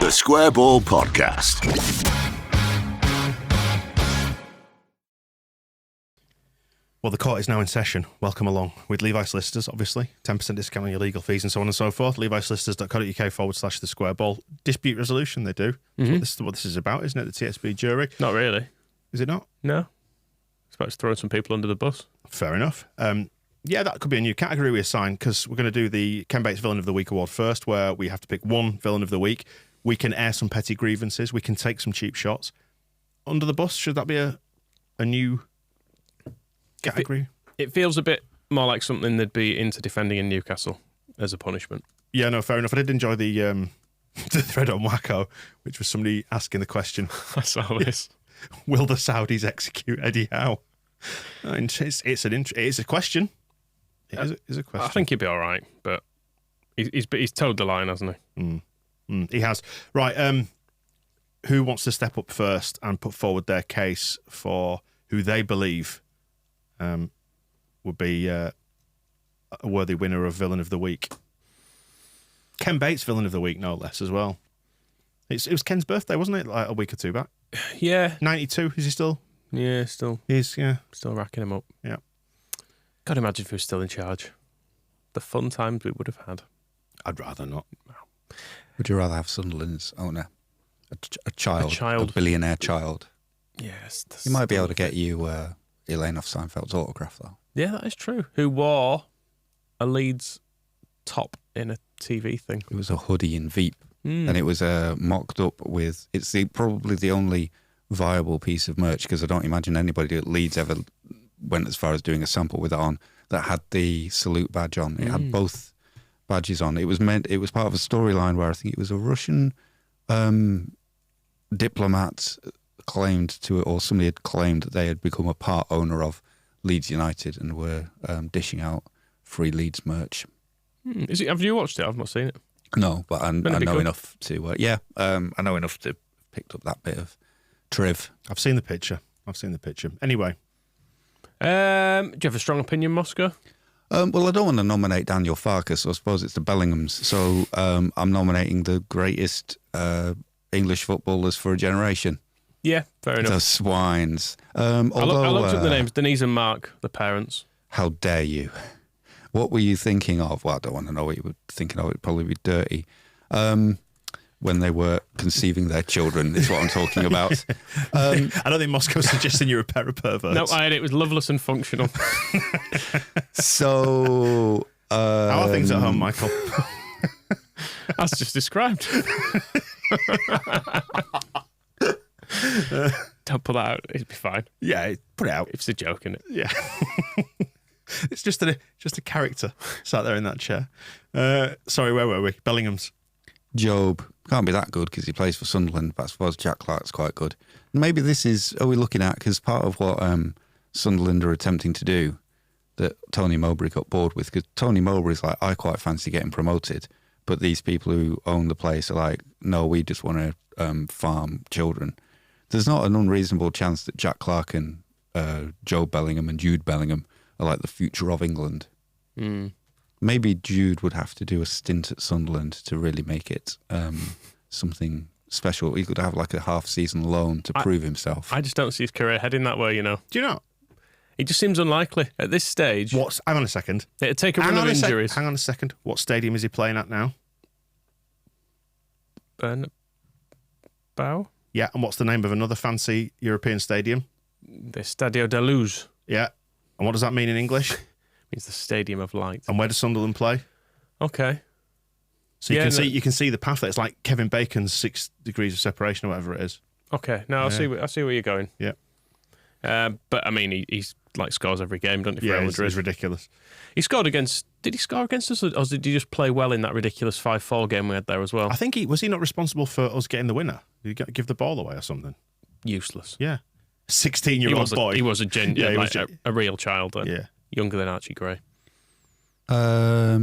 The Square Ball Podcast. Well, the court is now in session. Welcome along with Levi Solicitors, obviously. 10% discount on your legal fees and so on and so forth. levisolicitors.co.uk/the square ball. Dispute resolution, they do. Mm-hmm. This is what this is about, isn't it? The TSB jury. Not really. Is it not? No. It's about throwing some people under the bus. Fair enough. Yeah, that could be a new category we assign, because we're going to do the Ken Bates Villain of the Week award first, where we have to pick one Villain of the Week. We can air some petty grievances. We can take some cheap shots. Under the bus, should that be a new category? It feels a bit more like something they'd be into defending in Newcastle as a punishment. Yeah, no, fair enough. I did enjoy the the thread on Wacko, which was somebody asking the question. I saw this. Will the Saudis execute Eddie Howe? And it's a question. It is a question. I think he'd be all right, but he's toed the line, hasn't he? He has. Right, who wants to step up first and put forward their case for who they believe would be a worthy winner of Villain of the Week? Ken Bates, Villain of the Week, no less, as well. It was Ken's birthday, wasn't it? Like a week or two back. Yeah. 92, is he still? Yeah, still. He's, yeah. Still racking him up. Yeah. Can't imagine if he was still in charge. The fun times we would have had. I'd rather not. Would you rather have Sunderland's owner? A child. A billionaire child. Yes. He might be able to get you Elaine off Seinfeld's autograph, though. Yeah, that is true. Who wore a Leeds top in a TV thing. It was a hoodie in Veep. And it was mocked up with... It's probably the only viable piece of merch, because I don't imagine anybody at Leeds ever went as far as doing a sample with it on, that had the salute badge on. It had both badges on. It was part of a storyline where I think it was a Russian diplomat claimed to, or somebody had claimed that they had become a part owner of Leeds United and were dishing out free Leeds merch. Have you watched it? I've not seen it. No, but I know enough to... I know enough to picked up that bit of triv. I've seen the picture. Anyway. Do you have a strong opinion, Moscow? Well, I don't want to nominate Daniel Farke, so I suppose it's the Bellinghams. So I'm nominating the greatest English footballers for a generation. Yeah, fair enough. The Swines. I looked up the names. Denise and Mark, the parents. How dare you? What were you thinking of? Well, I don't want to know what you were thinking of. It'd probably be dirty. When they were conceiving their children, is what I'm talking about. I don't think Moscow's suggesting you're a pair of perverts. No, it was loveless and functional. So... how are things at home, Michael? As just described. Don't pull that out. It'd be fine. Yeah, put it out. It's a joke, isn't it? Yeah. It's just a character sat there in that chair. Sorry, where were we? Bellingham's. Job can't be that good because he plays for Sunderland, but I suppose Jack Clark's quite good. Maybe this is, are we looking at, because part of what Sunderland are attempting to do that Tony Mowbray got bored with, because Tony Mowbray's like, I quite fancy getting promoted, but these people who own the place are like, no, we just want to farm children. There's not an unreasonable chance that Jack Clark and Joe Bellingham and Jude Bellingham are like the future of England. Maybe Jude would have to do a stint at Sunderland to really make it something special. He could have like a half-season loan to prove himself. I just don't see his career heading that way, you know. Do you know? It just seems unlikely at this stage. Hang on a second. It'd take a run of injuries. Hang on a second. What stadium is he playing at now? Bow? Yeah, and what's the name of another fancy European stadium? The Stadio da Luz. Yeah. And what does that mean in English? Means the Stadium of Light. And where does Sunderland play? Okay. So you can see the path there. It's like Kevin Bacon's 6 degrees of separation or whatever it is. Okay. No, I see where you're going. Yeah. But I mean, he's like scores every game, doesn't he? Yeah, it's ridiculous. He scored against. Did he score against us, or did he just play well in that ridiculous 5-4 game we had there as well? I think was he not responsible for us getting the winner? Did he give the ball away or something? Useless. Yeah. 16-year-old boy. He was a real child then. Yeah. Younger than Archie Gray. I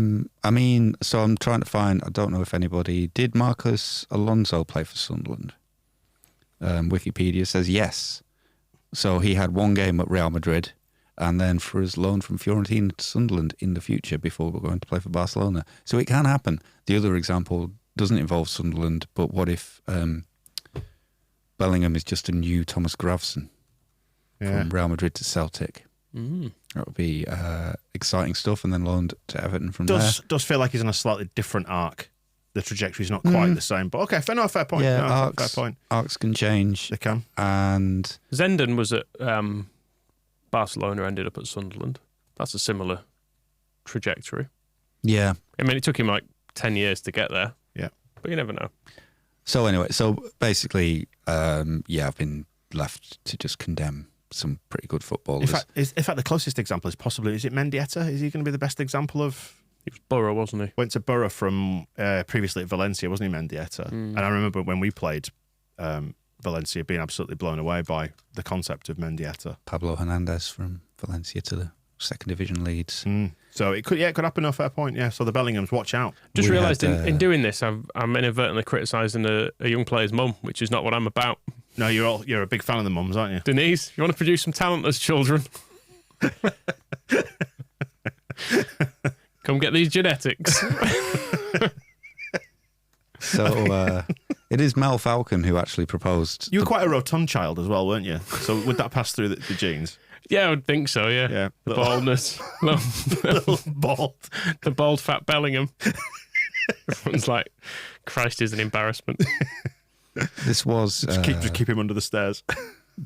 mean, so I'm trying to find, I don't know if anybody, did Marcos Alonso play for Sunderland? Wikipedia says yes. So he had one game at Real Madrid and then for his loan from Fiorentina to Sunderland in the future before we're going to play for Barcelona. So it can happen. The other example, doesn't involve Sunderland, but what if Bellingham is just a new Thomas Gravesen from Real Madrid to Celtic? That would be exciting stuff, and then loaned to Everton from there. Does feel like he's on a slightly different arc. The trajectory's not quite the same, but okay, fair point. Yeah, fair point. Arcs can change. They can. And Zenden was at Barcelona, ended up at Sunderland. That's a similar trajectory. yeah. I mean, it took him like 10 years to get there. Yeah. But you never know. So anyway, basically, I've been left to just condemn some pretty good footballers. In fact, the closest example is possibly, is it Mendieta? Is he going to be the best example of... He was Borough, wasn't he? Went to Borough from previously at Valencia, wasn't he, Mendieta? And I remember when we played Valencia being absolutely blown away by the concept of Mendieta. Pablo Hernandez from Valencia to the second division Leeds. So it could happen. No, fair point. Yeah. So the Bellinghams, watch out. Just We realised had, in doing this, I'm inadvertently criticising a young player's mum, which is not what I'm about. No, you're a big fan of the mums, aren't you? Denise, you want to produce some talent as children? Come get these genetics. So it is Mel Falcon who actually proposed. You were quite a rotund child as well, weren't you? So would that pass through the genes? Yeah, I would think so, yeah. Yeah. The baldness. Little bald. The bald, fat Bellingham. Everyone's like, Christ is an embarrassment. This was Just keep him under the stairs.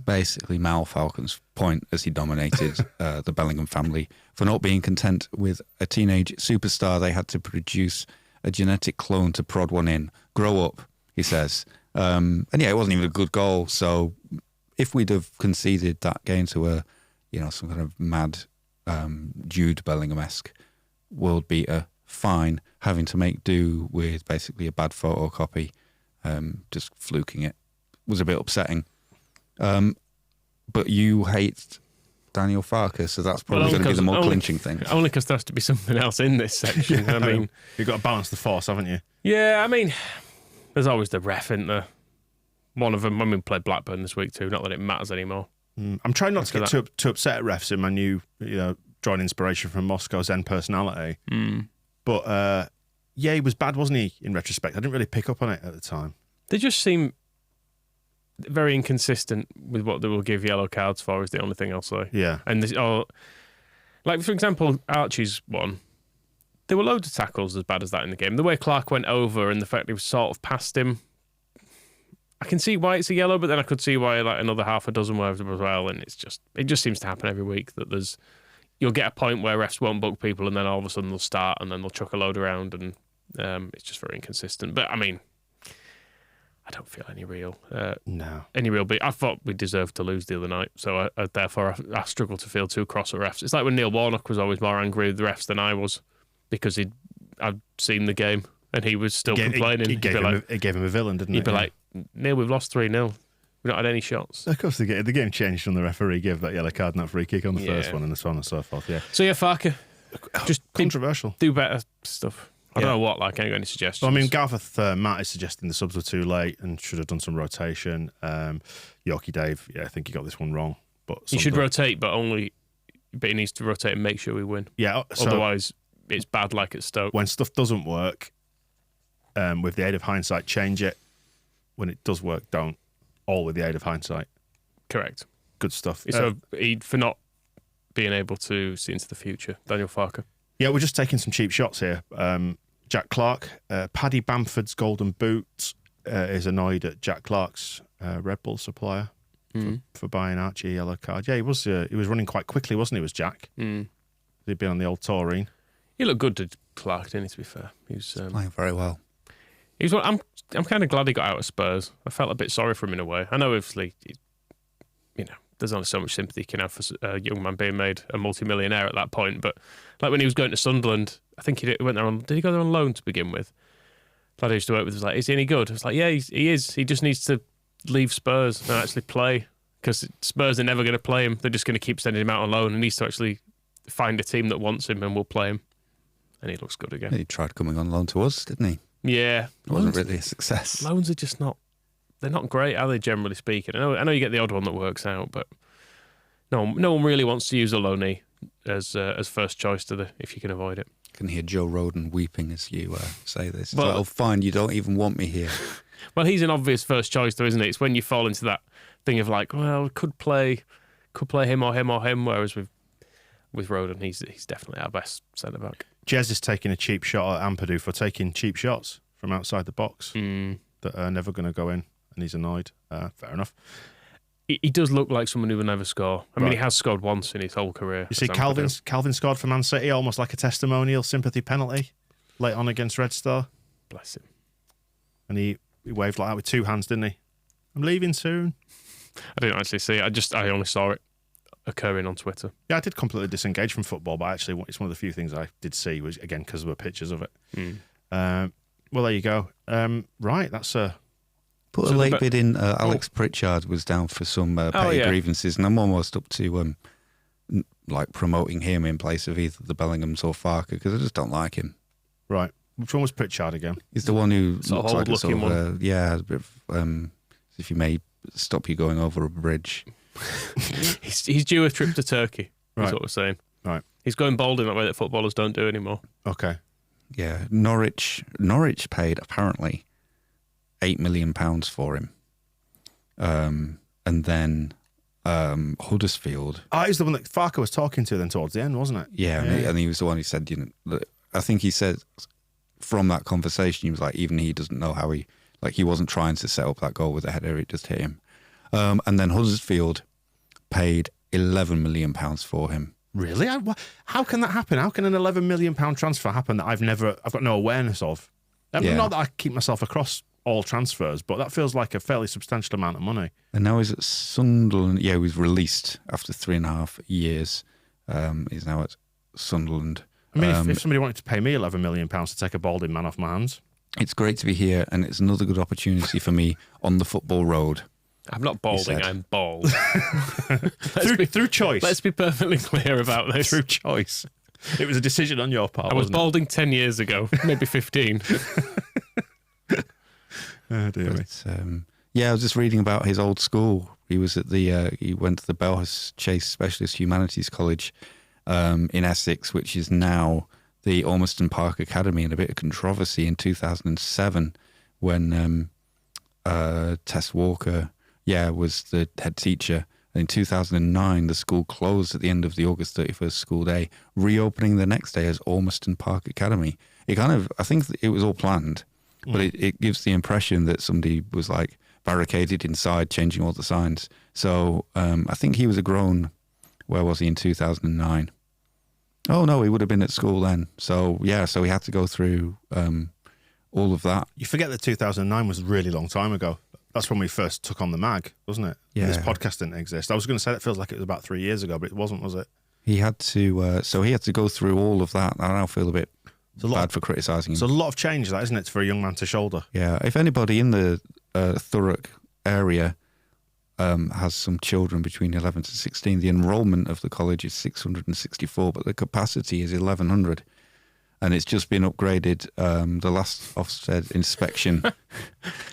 basically Mal Falcon's point as he dominated the Bellingham family for not being content with a teenage superstar. They had to produce a genetic clone to prod one in. Grow up, he says. And yeah, it wasn't even a good goal. So if we'd have conceded that game to some kind of mad Jude Bellingham-esque world beater, fine, having to make do with basically a bad photocopy, just fluking it, was a bit upsetting. But you hate Daniel Farke, so that's probably going to be the more clinching thing. Only because there has to be something else in this section. Yeah, I mean, you've got to balance the force, haven't you? Yeah, I mean, there's always the ref, isn't there? One of them, when we played Blackburn this week too, not that it matters anymore. I'm trying not to get too upset at refs in my new, drawing inspiration from Moscow's Zen personality. But he was bad, wasn't he, in retrospect? I didn't really pick up on it at the time. They just seem very inconsistent with what they will give yellow cards for, is the only thing I'll say. Yeah. And like, for example, Archie's one, there were loads of tackles as bad as that in the game. The way Clark went over and the fact he was sort of past him, I can see why it's a yellow, but then I could see why like another half a dozen were as well. And it just seems to happen every week that you'll get a point where refs won't book people and then all of a sudden they'll start and then they'll chuck a load around and it's just very inconsistent. But I mean, I don't feel any real beat. I thought we deserved to lose the other night, so therefore I struggle to feel too cross at refs. It's like when Neil Warnock was always more angry with the refs than I was because I'd seen the game and he was still complaining. It gave him a villain, didn't it? He'd be like, Neil, we've lost 3-0. We've not had any shots. Of course, the game changed when the referee gave that yellow card and that free kick on the first one and so on and so forth. Yeah. So yeah, Farke, just controversial. Do better stuff. I don't know what. Like, I ain't got any suggestions. Well, I mean, Gareth Matt is suggesting the subs were too late and should have done some rotation. Yorkie Dave, I think he got this one wrong. But he should rotate, but he needs to rotate and make sure we win. Yeah. So otherwise, it's bad like at Stoke. When stuff doesn't work, with the aid of hindsight, change it. When it does work, don't. All with the aid of hindsight. Correct. Good stuff. So for not being able to see into the future, Daniel Farke. Yeah, we're just taking some cheap shots here. Jack Clark, Paddy Bamford's Golden Boot is annoyed at Jack Clark's Red Bull supplier for buying Archie a yellow card. Yeah, he was running quite quickly, wasn't he? Was Jack? He'd been on the old Taurine. He looked good to Clark, didn't he? To be fair, he was playing very well. I'm kind of glad he got out of Spurs. I felt a bit sorry for him in a way. I know, obviously, there's only so much sympathy you can have for a young man being made a multi-millionaire at that point. But like when he was going to Sunderland, I think he went there on. Did he go there on loan to begin with? The lad I used to work with was like, "Is he any good?" I was like, "Yeah, he is. He just needs to leave Spurs and actually play because Spurs are never going to play him. They're just going to keep sending him out on loan. He needs to actually find a team that wants him and will play him." And he looks good again. He tried coming on loan to us, didn't he? Yeah, it wasn't really a success. Loans are just not. They're not great, are they? Generally speaking, I know you get the odd one that works out, but no one really wants to use a loanee as first choice, do they? If you can avoid it. can hear Joe Roden weeping as you say this. Well- Oh, fine, you don't even want me here. Well, he's an obvious first choice, though, isn't it? It's when you fall into that thing of like, well, could play him or him or him. Whereas with Roden, he's definitely our best centre back. Jez is taking a cheap shot at Ampadu for taking cheap shots from outside the box that are never going to go in, and he's annoyed. Fair enough. He does look like someone who would never score. I mean, Right. he has scored once in his whole career. You see, as Ampadu. Calvin scored for Man City, almost like a testimonial sympathy penalty late on against Red Star, Bless him. and he waved like that with two hands, didn't he? I'm leaving soon. I didn't actually see it. I only saw it occurring on Twitter. Yeah, I did completely disengage from football, but actually, it's one of the few things I did see was, again, because there were pictures of it. Well, there you go. Right, that's a... Put So a the late be- bid in. Alex Pritchard was down for some petty yeah. grievances, and I'm almost up to like promoting him in place of either the Bellinghams or Farke because I just don't like him. Right. Which one was Pritchard again? He's the one who Sort of looks like a old-looking sort of, yeah, a bit of, if you may stop you going over a bridge. He's due a trip to Turkey, Right. is what we're saying. Right. He's going bold in that way that footballers don't do anymore. Okay. Yeah, Norwich paid apparently £8 million for him, and then Huddersfield. Oh, he's the one that Farke was talking to then towards the end, wasn't it? Yeah, and he was the one who said, I think he said from that conversation, he was like, even he doesn't know how he wasn't trying to set up that goal with a header, it just hit him. And then Huddersfield paid £11 million for him. Really? How can that happen? How can an £11 million transfer happen that I've got no awareness of? Yeah. Not that I keep myself across all transfers, but that feels like a fairly substantial amount of money. And now he's at Sunderland. Yeah, he was released after 3.5 years. He's now at Sunderland. I mean, if somebody wanted to pay me £11 million to take a balding man off my hands. It's great to be here, and it's another good opportunity for me on the football road. I'm not balding, said. I'm bald. Through choice. Let's be perfectly clear about this. Through choice. It was a decision on your part, I was wasn't balding 10 years ago, maybe 15. it? Oh, dear me. But, yeah, I was just reading about his old school. He was at he went to the Belhus Chase Specialist Humanities College in Essex, which is now the Ormiston Park Academy, and a bit of controversy in 2007 when Tess Walker, was the head teacher. And in 2009, the school closed at the end of the August 31st school day, reopening the next day as Ormiston Park Academy. I think it was all planned, but it gives the impression that somebody was like barricaded inside, changing all the signs. So I think he was a grown, where was he in 2009? Oh no, he would have been at school then. So yeah, so he had to go through all of that. You forget that 2009 was a really long time ago. That's when we first took on the mag, wasn't it? Yeah. This podcast didn't exist. I was going to say that feels like it was about 3 years ago, but it wasn't, was it? He had to, so he had to go through all of that. I now feel a bit bad for criticising him. It's a lot of change, that, isn't it, for a young man to shoulder? Yeah, if anybody in the Thurrock area has some children between 11 to 16, the enrolment of the college is 664, but the capacity is 1,100. And it's just been upgraded. The last Ofsted inspection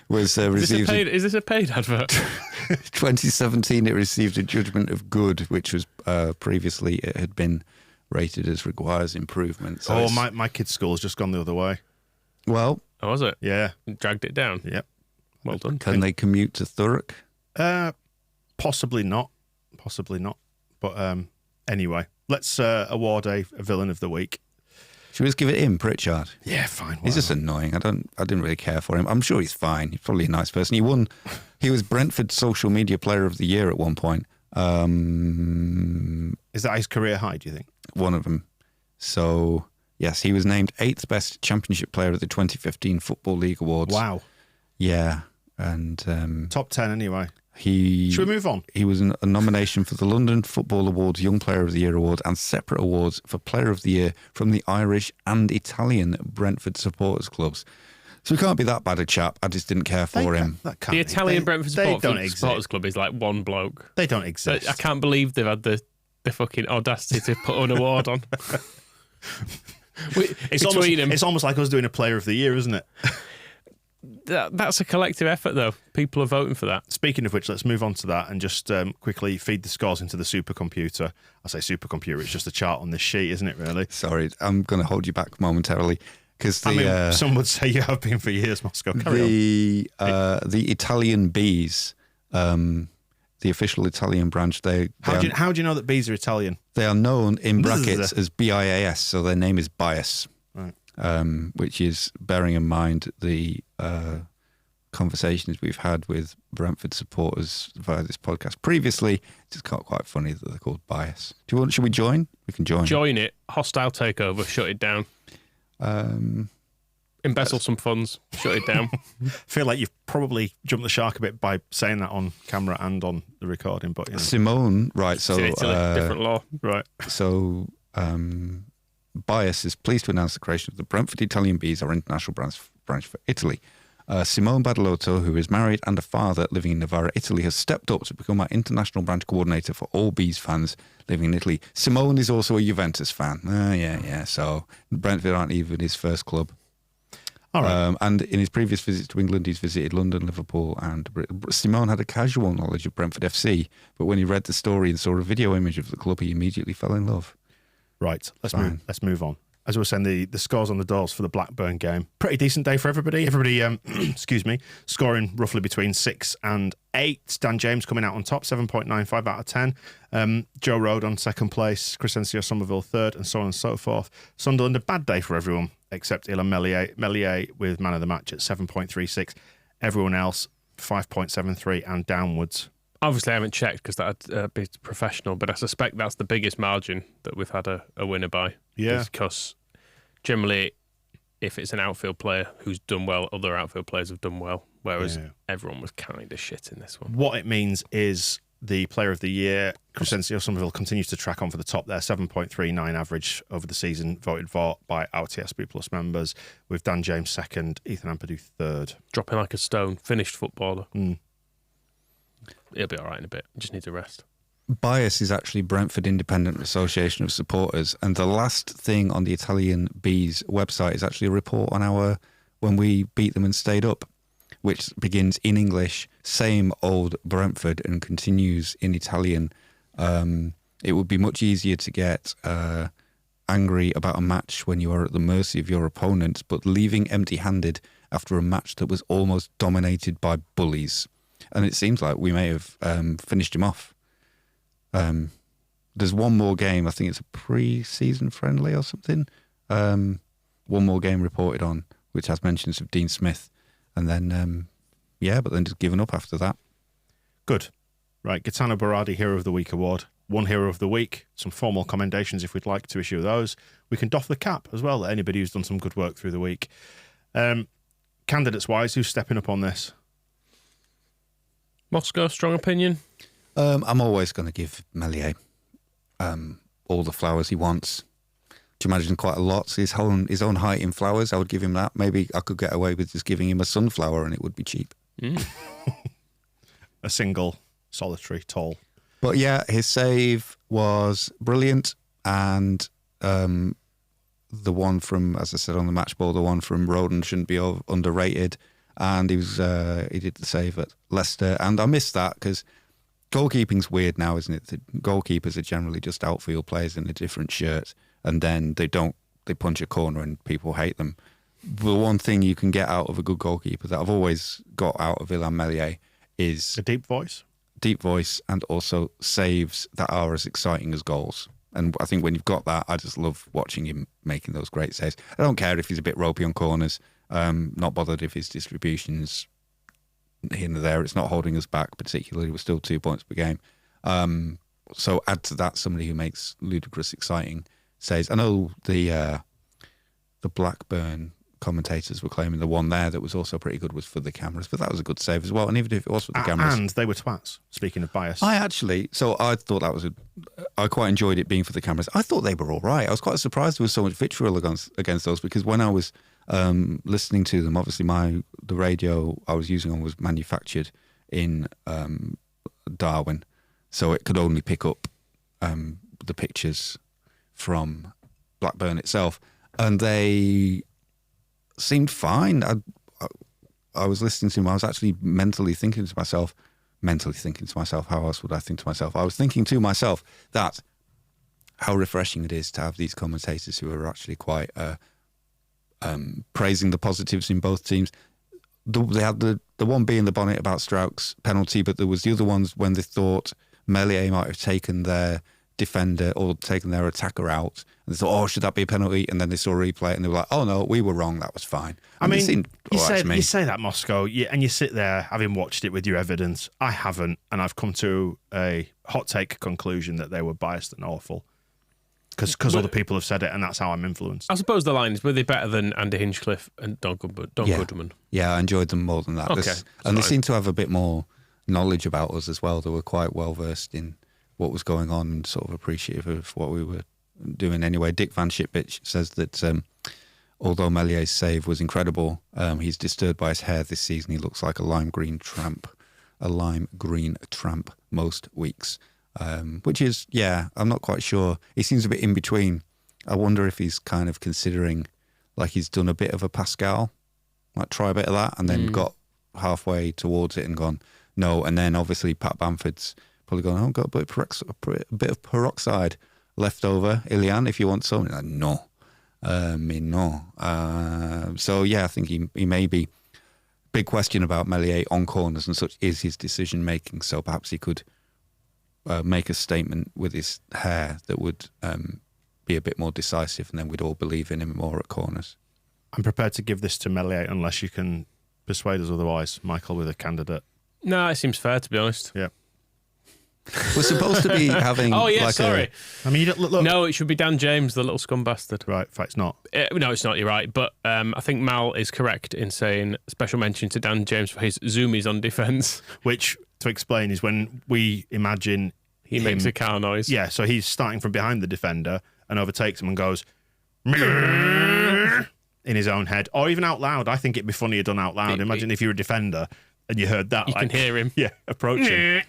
was received. Is this a paid advert? 2017, it received a judgment of good, which was previously it had been rated as requires improvement. So my kid's school's just gone the other way. well, Oh, was it? Yeah. Dragged it down. Yep. Well done. can they commute to Thurrock? Possibly not. But anyway, let's award a villain of the week. Should we just give it him, Pritchard? Yeah, fine. He's just annoying. I didn't really care for him. I'm sure he's fine. He's probably a nice person. He was Brentford's social media player of the year at one point. Is that his career high, do you think? One of them. So, yes, he was named 8th best championship player at the 2015 Football League Awards. Wow. Yeah. And Top 10 anyway. Should we move on? He was a nomination for the London Football Awards Young Player of the Year Award and separate awards for Player of the Year from the Irish and Italian Brentford supporters clubs. So he can't be that bad a chap. I just didn't care for him. That can't The be. Italian Brentford they don't exist. Supporters Club is like one bloke. They don't exist. I can't believe they've had the fucking audacity to put an award on. It's almost like us doing a Player of the Year, isn't it? That's a collective effort, though. People are voting for that. Speaking of which, let's move on to that and just quickly feed the scores into the supercomputer. I say supercomputer, it's just a chart on this sheet, isn't it, really? Sorry, I'm going to hold you back momentarily. Because some would say you have been for years, Moscow. The Italian bees, the official Italian branch, How do you know that bees are Italian? They are known in brackets as BIAS, so their name is Bias, right. Which is bearing in mind the conversations we've had with Brentford supporters via this podcast previously. It's quite funny that they're called Bias. Should we join? We can join. Join it. Hostile takeover. Shut it down. Embezzle some funds. Shut it down. I feel like you've probably jumped the shark a bit by saying that on camera and on the recording. But Simone, right? So different law, right? So Bias is pleased to announce the creation of the Brentford Italian Bees, our international branch for Italy. Simone Badalotto, who is married and a father living in Novara, Italy, has stepped up to become our international branch coordinator for all Bees fans living in Italy. Simone is also a Juventus fan. Yeah. So Brentford aren't even his first club. All right. And in his previous visits to England, he's visited London, Liverpool, and Simone had a casual knowledge of Brentford FC, but when he read the story and saw a video image of the club, he immediately fell in love. Right, let's move on. As we were saying, the scores on the doors for the Blackburn game. Pretty decent day for everybody. Everybody, excuse me, scoring roughly between 6 and 8. Dan James coming out on top, 7.95 out of 10. Joe Road on second place. Crescencio Somerville third, and so on and so forth. Sunderland, a bad day for everyone, except Ilan Meslier with man of the match at 7.36. Everyone else, 5.73 and downwards. Obviously, I haven't checked because that'd be professional, but I suspect that's the biggest margin that we've had a winner by. Yeah. Because generally, if it's an outfield player who's done well, other outfield players have done well, whereas everyone was kind of shit in this one. What it means is the player of the year, Crescencio Somerville, continues to track on for the top there, 7.39 average over the season, voted for by our TSB Plus members, with Dan James second, Ethan Ampadu third. Dropping like a stone, finished footballer. Mm. He'll be all right in a bit. Just needs a rest. Bias is actually Brentford Independent Association of Supporters, and the last thing on the Italian Bees website is actually a report on when we beat them and stayed up, which begins in English, same old Brentford, and continues in Italian. It would be much easier to get angry about a match when you are at the mercy of your opponent, but leaving empty-handed after a match that was almost dominated by bullies. And it seems like we may have finished him off. There's one more game. I think it's a pre-season friendly or something. One more game reported on, which has mentions of Dean Smith. And then, but then just given up after that. Good. Right, Gaetano Berardi Hero of the Week award. One Hero of the Week. Some formal commendations if we'd like to issue those. We can doff the cap as well at anybody who's done some good work through the week. Candidates-wise, who's stepping up on this? Moscow, strong opinion? I'm always going to give Meslier all the flowers he wants. Do you imagine quite a lot? His own height in flowers, I would give him that. Maybe I could get away with just giving him a sunflower and it would be cheap. A single, solitary, tall. But yeah, his save was brilliant. And the one from, as I said on the match ball, the one from Roden shouldn't be underrated. And he did the save at Leicester. And I missed that because goalkeeping's weird now, isn't it? The goalkeepers are generally just outfield players in a different shirt. And then they punch a corner and people hate them. The one thing you can get out of a good goalkeeper that I've always got out of Ilan Meslier is a deep voice. Deep voice, and also saves that are as exciting as goals. And I think when you've got that, I just love watching him making those great saves. I don't care if he's a bit ropey on corners. Not bothered if his distribution's here and there. It's not holding us back particularly. We're still 2 points per game. So add to that somebody who makes ludicrous, exciting saves. I know the Blackburn commentators were claiming the one there that was also pretty good was for the cameras, but that was a good save as well. And even if it was for the cameras, and they were twats. Speaking of bias, I thought that was I quite enjoyed it being for the cameras. I thought they were all right. I was quite surprised there was so much vitriol against those, because when I was listening to them, obviously the radio I was using was manufactured in Darwin, so it could only pick up the pictures from Blackburn itself, and they seemed fine. I was listening to him, I was actually mentally thinking to myself, how else would I think to myself? I was thinking to myself that how refreshing it is to have these commentators who are actually quite praising the positives in both teams. They had the one being the bonnet about Strauch's penalty, but there was the other ones when they thought Meslier might have taken their defender or taken their attacker out, and they thought, oh, should that be a penalty? And then they saw a replay and they were like, oh no, we were wrong, that was fine. I mean, you say that, Moscow, and you sit there having watched it with your evidence. I haven't, and I've come to a hot take conclusion that they were biased and awful. Because other people have said it, and that's how I'm influenced. I suppose the line is, were they better than Andy Hinchcliffe and Don Goodman? Yeah, I enjoyed them more than that. Okay. And they seem to have a bit more knowledge about us as well. They were quite well versed in what was going on and sort of appreciative of what we were doing anyway. Dick Van Shipwich says that although Mellier's save was incredible, he's disturbed by his hair this season. He looks like a lime green tramp most weeks. Which is, I'm not quite sure. He seems a bit in between. I wonder if he's kind of considering, like he's done a bit of a Pascal, like try a bit of that, and then got halfway towards it and gone, no. And then obviously Pat Bamford's probably gone, oh, got a bit of peroxide left over, Ilan, if you want some. Like, no. So, I think he may be. Big question about Meslier on corners and such is his decision making. So perhaps he could make a statement with his hair that would be a bit more decisive, and then we'd all believe in him more at corners. I'm prepared to give this to Meslier unless you can persuade us otherwise, Michael, with a candidate. No, it seems fair, to be honest. Yeah. We're supposed to be having... Oh, yeah, sorry. I mean, look. No, it should be Dan James, the little scum bastard. Right, in fact, it's not. No, it's not, you're right. But I think Mal is correct in saying special mention to Dan James for his zoomies on defence. Which, to explain, is when we imagine he makes a car noise. Yeah, so he's starting from behind the defender and overtakes him and goes in his own head, or even out loud. I think it'd be funnier done out loud. Imagine if you're a defender and you heard that. You can hear him. Yeah, approaching.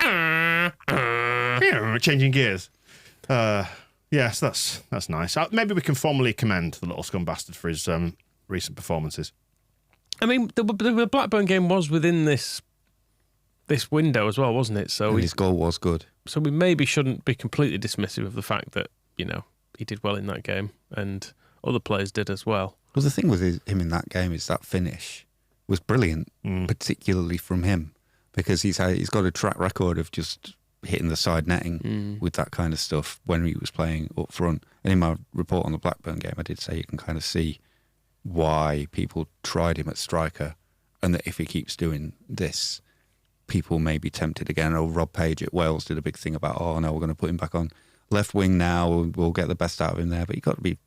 Changing gears. Yes, that's nice. Maybe we can formally commend the little scum bastard for his recent performances. I mean, the Blackburn game was within this window as well, wasn't it? So his goal was good. So we maybe shouldn't be completely dismissive of the fact that, he did well in that game and other players did as well. Well, the thing with him in that game is that finish was brilliant, particularly from him, because he's got a track record of just hitting the side netting with that kind of stuff when he was playing up front. And in my report on the Blackburn game, I did say you can kind of see why people tried him at striker, and that if he keeps doing this, people may be tempted again. Or Rob Page at Wales did a big thing about, oh no, we're going to put him back on left wing now. We'll get the best out of him there. But you've got to be,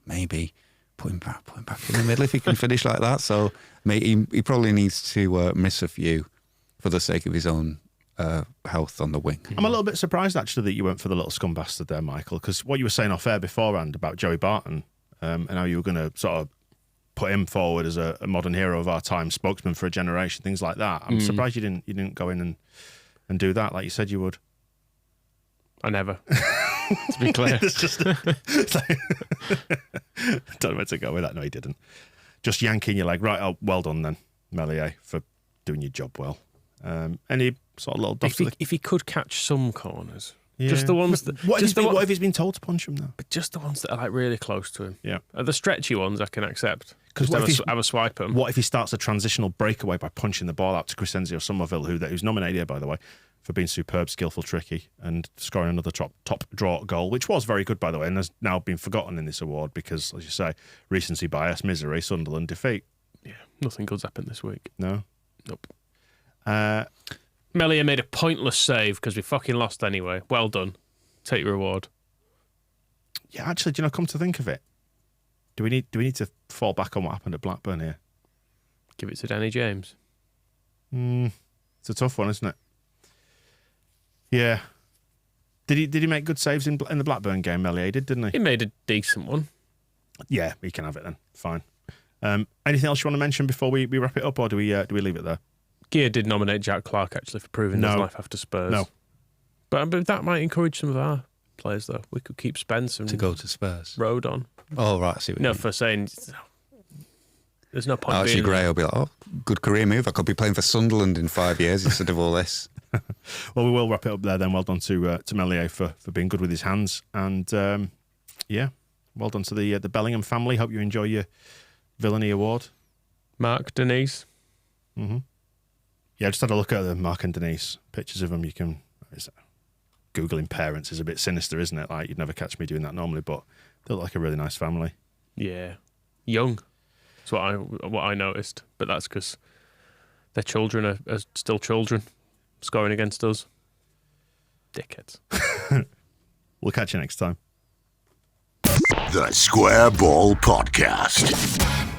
maybe put him back in the middle if he can finish like that. So he probably needs to miss a few for the sake of his own health on the wing. I'm a little bit surprised actually that you went for the little scum bastard there, Michael, because what you were saying off air beforehand about Joey Barton and how you were going to sort of put him forward as a modern hero of our time, spokesman for a generation, things like that. I'm surprised you didn't go in and do that like you said you would. I never. To be clear. It's just don't know where to go with that. No, he didn't. Just yanking your leg. Right, oh, well done then, Meslier, for doing your job well. Any sort of little if he could catch some corners. Yeah. Just the ones that... What if he's been told to punch him, though? But just the ones that are like really close to him. Yeah. The stretchy ones I can accept. Because have a swipe at him. What if he starts a transitional breakaway by punching the ball out to Crescenzio Somerville, who's nominated here, by the way, for being superb, skillful, tricky, and scoring another top draw goal, which was very good, by the way, and has now been forgotten in this award because, as you say, recency bias, misery, Sunderland defeat. Yeah, nothing good's happened this week. No? Nope. Meslier made a pointless save because we fucking lost anyway. Well done. Take your reward. Yeah, actually, do you know, come to think of it, do we need to fall back on what happened at Blackburn here? Give it to Danny James. It's a tough one, isn't it? Yeah. Did he make good saves in the Blackburn game, Meslier? Didn't he? He made a decent one. Yeah, he can have it then. Fine. Anything else you want to mention before we wrap it up, or do we leave it there? Gear did nominate Jack Clark actually for proving his life after Spurs. No. But that might encourage some of our players, though. We could keep Spence and to go to Spurs. Road on. Oh, right. I see what you mean. For saying... There's no point. Archie being Gray will be like, oh, good career move. I could be playing for Sunderland in 5 years instead of all this. Well, we will wrap it up there then. Well done to Meslier for being good with his hands. And well done to the Bellingham family. Hope you enjoy your villainy award. Mark, Denise. Mm-hmm. Yeah, just had a look at the Mark and Denise pictures of them. Googling parents is a bit sinister, isn't it? Like, you'd never catch me doing that normally, but they look like a really nice family. Yeah, young. That's what I noticed. But that's because their children are still children, scoring against us. Dickheads. We'll catch you next time. The Square Ball Podcast.